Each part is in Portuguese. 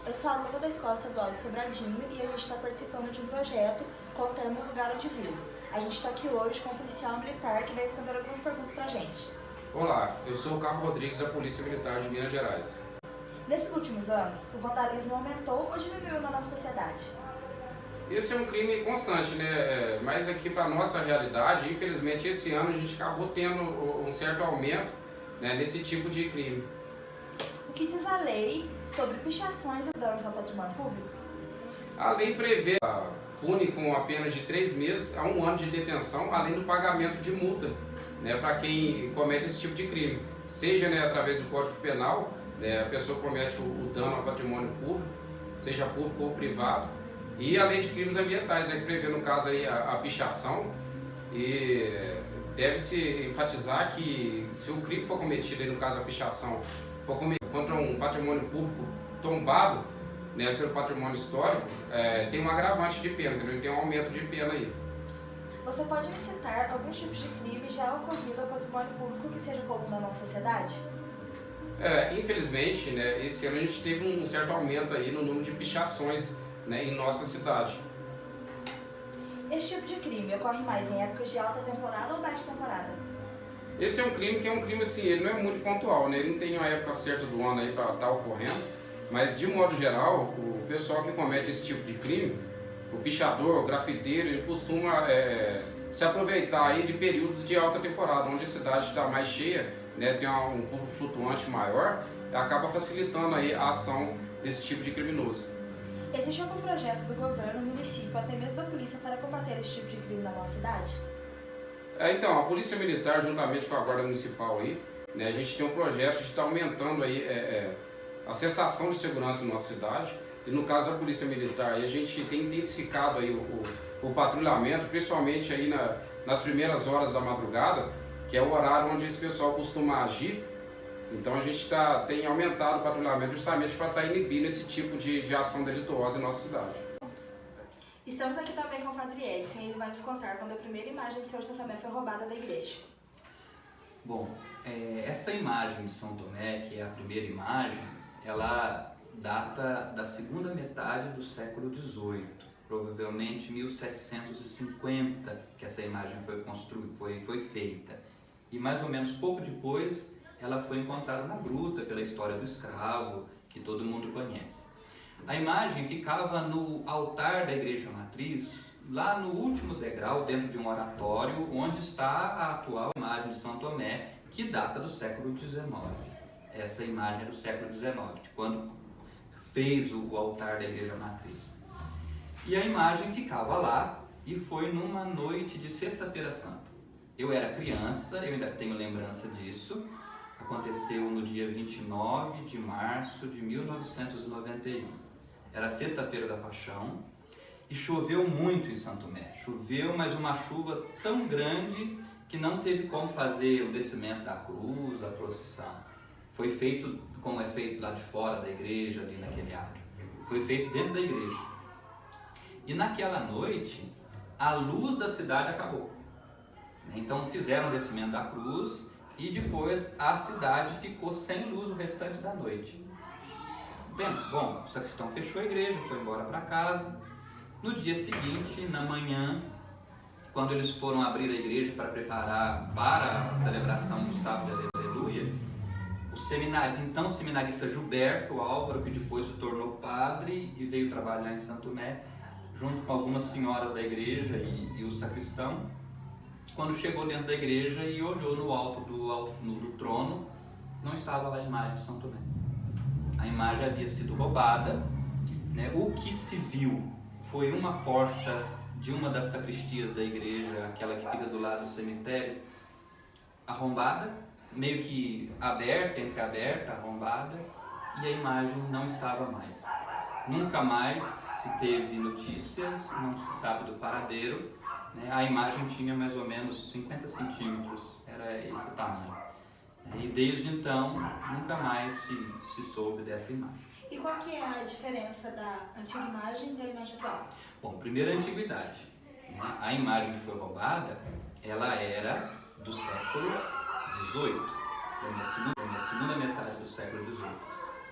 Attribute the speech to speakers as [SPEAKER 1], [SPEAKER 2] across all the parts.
[SPEAKER 1] eu sou aluna da Escola Estadual de Sobradinho e a gente está participando de um projeto com o tema O Lugar Onde Vivo. A gente está aqui hoje com um policial militar que vai responder algumas perguntas para a gente.
[SPEAKER 2] Olá, eu sou o Carlos Rodrigues da Polícia Militar de Minas Gerais.
[SPEAKER 1] Nesses últimos anos, o vandalismo aumentou ou diminuiu na nossa sociedade?
[SPEAKER 2] Esse é um crime constante, né? Mas aqui para nossa realidade, infelizmente esse ano a gente acabou tendo um certo aumento, né, nesse tipo de crime.
[SPEAKER 1] O que diz a lei sobre pichações e danos ao patrimônio público?
[SPEAKER 2] A lei prevê, pune com apenas de 3 meses a 1 ano de detenção, além do pagamento de multa, né, para quem comete esse tipo de crime. Seja, né, através do Código Penal, né, a pessoa comete o dano ao patrimônio público, seja público ou privado, e além de crimes ambientais, né, que prevê no caso aí a pichação. E deve-se enfatizar que se o crime for cometido, aí, no caso a pichação, for cometido contra um patrimônio público tombado, né, pelo patrimônio histórico, tem um agravante de pena, entendeu? Tem um aumento de pena aí.
[SPEAKER 1] Você pode me citar alguns tipos de crime já ocorrido ao patrimônio público que seja comum na nossa sociedade?
[SPEAKER 2] Infelizmente, né, esse ano a gente teve um certo aumento aí no número de pichações, né, em nossa cidade.
[SPEAKER 1] Esse tipo de crime ocorre mais em épocas de alta temporada ou baixa temporada?
[SPEAKER 2] Esse é um crime assim, ele não é muito pontual, né? Ele não tem uma época certa do ano aí para estar ocorrendo, mas de modo geral, o pessoal que comete esse tipo de crime, o pichador, o grafiteiro, ele costuma se aproveitar aí de períodos de alta temporada, onde a cidade está mais cheia, né? Tem um público flutuante maior, acaba facilitando aí a ação desse tipo de criminoso.
[SPEAKER 1] Existe algum projeto do governo, município, até mesmo da polícia para combater esse tipo de crime na nossa cidade?
[SPEAKER 2] Então, a Polícia Militar, juntamente com a Guarda Municipal aí, né, a gente tem um projeto de estar aumentando aí a sensação de segurança na nossa cidade. E no caso da Polícia Militar, aí, a gente tem intensificado aí o patrulhamento, principalmente aí nas primeiras horas da madrugada, que é o horário onde esse pessoal costuma agir. Então a gente tem aumentado o patrulhamento justamente para estar inibindo esse tipo de ação delituosa em nossa cidade.
[SPEAKER 1] Estamos aqui também com o Padre Edson e ele vai nos contar quando a primeira imagem de São Tomé foi roubada da igreja.
[SPEAKER 3] Bom, essa imagem de São Tomé, que é a primeira imagem, ela data da segunda metade do século XVIII, provavelmente 1750 que essa imagem foi feita. E mais ou menos pouco depois ela foi encontrada na gruta pela história do escravo, que todo mundo conhece. A imagem ficava no altar da igreja matriz, lá no último degrau, dentro de um oratório, onde está a atual imagem de São Tomé, que data do século XIX. Essa imagem é do século XIX, de quando fez o altar da igreja matriz. E a imagem ficava lá, e foi numa noite de Sexta-feira Santa. Eu era criança, eu ainda tenho lembrança disso. Aconteceu no dia 29 de março de 1991. Era Sexta-feira da Paixão e choveu muito em São Tomé. Choveu, mas uma chuva tão grande que não teve como fazer o descimento da cruz, a procissão. Foi feito como é feito lá de fora da igreja, ali naquele átrio. Foi feito dentro da igreja. E naquela noite, a luz da cidade acabou. Então fizeram o descimento da cruz e depois a cidade ficou sem luz o restante da noite. Bom, o sacristão fechou a igreja, foi embora para casa. No dia seguinte, na manhã, quando eles foram abrir a igreja para preparar para a celebração do sábado de Aleluia, o então seminarista Gilberto Álvaro, que depois se tornou padre e veio trabalhar em São Tomé, junto com algumas senhoras da igreja e o sacristão, quando chegou dentro da igreja e olhou no alto do trono, não estava lá a imagem de São Tomé. A imagem havia sido roubada, né? O que se viu foi uma porta de uma das sacristias da igreja, aquela que fica do lado do cemitério, arrombada, meio que entreaberta, arrombada, e a imagem não estava mais. Nunca mais se teve notícias, não se sabe do paradeiro. A imagem tinha mais ou menos 50 centímetros, era esse tamanho. E desde então, nunca mais se soube dessa imagem.
[SPEAKER 1] E qual que é a diferença da antiga imagem e da imagem atual?
[SPEAKER 3] Bom, primeiro a antiguidade. A imagem que foi roubada, ela era do século XVIII, da segunda metade do século XVIII.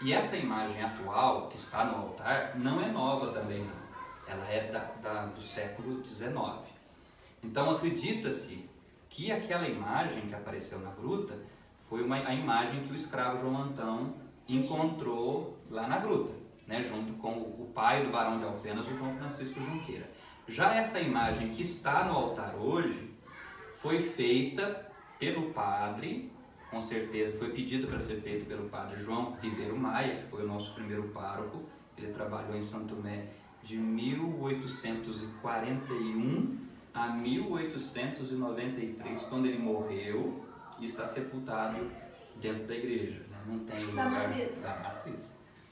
[SPEAKER 3] E essa imagem atual, que está no altar, não é nova também, não. Ela é do século XIX. Então acredita-se que aquela imagem que apareceu na gruta foi a imagem que o escravo João Antão encontrou lá na gruta, né, junto com o pai do barão de Alfenas, o João Francisco Junqueira. Já essa imagem que está no altar hoje foi feita pelo padre, com certeza foi pedido para ser feito pelo padre João Ribeiro Maia, que foi o nosso primeiro pároco. Ele trabalhou em Santo Tomé de 1841 a 1893, quando ele morreu, e está sepultado dentro da igreja, né? Não tem lugar da matriz.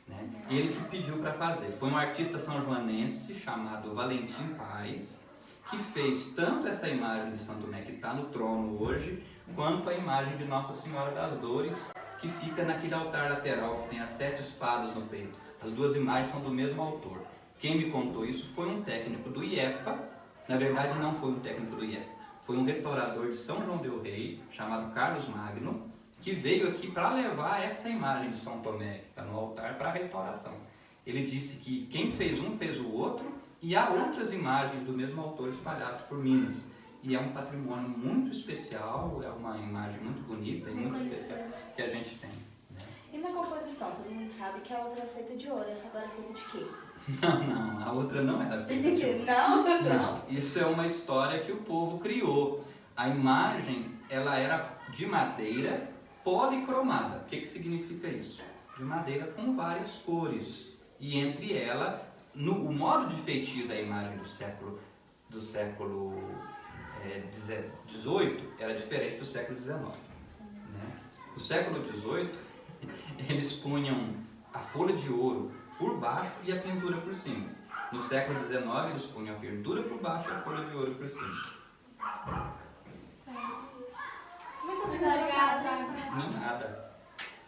[SPEAKER 3] Né? Ele que pediu para fazer. Foi um artista são-joanense chamado Valentim Paz, que fez tanto essa imagem de Santo Tomé que está no trono hoje, quanto a imagem de Nossa Senhora das Dores, que fica naquele altar lateral que tem as 7 espadas no peito. As duas imagens são do mesmo autor. Quem me contou isso foi um técnico do IEFA. Na verdade, não foi um técnico do IEFA, foi um restaurador de São João del Rei, chamado Carlos Magno, que veio aqui para levar essa imagem de São Tomé, que está no altar, para a restauração. Ele disse que quem fez um fez o outro, e há outras imagens do mesmo autor espalhadas por Minas. E é um patrimônio muito especial, é uma imagem muito bonita e muito especial que a gente tem. Né?
[SPEAKER 1] E na composição, todo mundo sabe que a outra é feita de ouro, essa agora é feita de quê?
[SPEAKER 3] Não, a outra não era feita de ouro. Não, isso é uma história que o povo criou. A imagem, ela era de madeira policromada. O que significa isso? De madeira com várias cores. E entre ela, o modo de feitio da imagem do século XVIII era diferente do século XIX. Né? No século XVIII, eles punham a folha de ouro por baixo e a pintura por cima. No século XIX, eles punham a pintura por baixo e a folha de ouro por cima.
[SPEAKER 1] Muito obrigada.
[SPEAKER 3] Não nada.